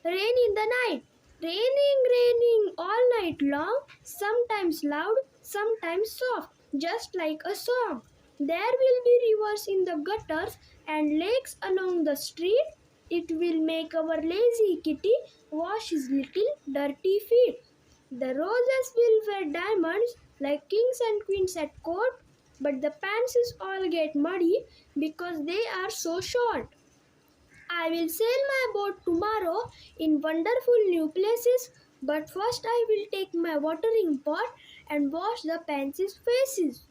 Rain in the night. Raining, raining all night long, sometimes loud, sometimes soft, just like a song. There will be rivers in the gutters and lakes along the street. It will make our lazy kitty wash his little dirty feet. The roses will wear diamonds like kings and queens at court, but the pansies all get muddy because they are so short. I will sail my boat tomorrow in wonderful new places, but first I will take my watering pot and wash the pansies' faces.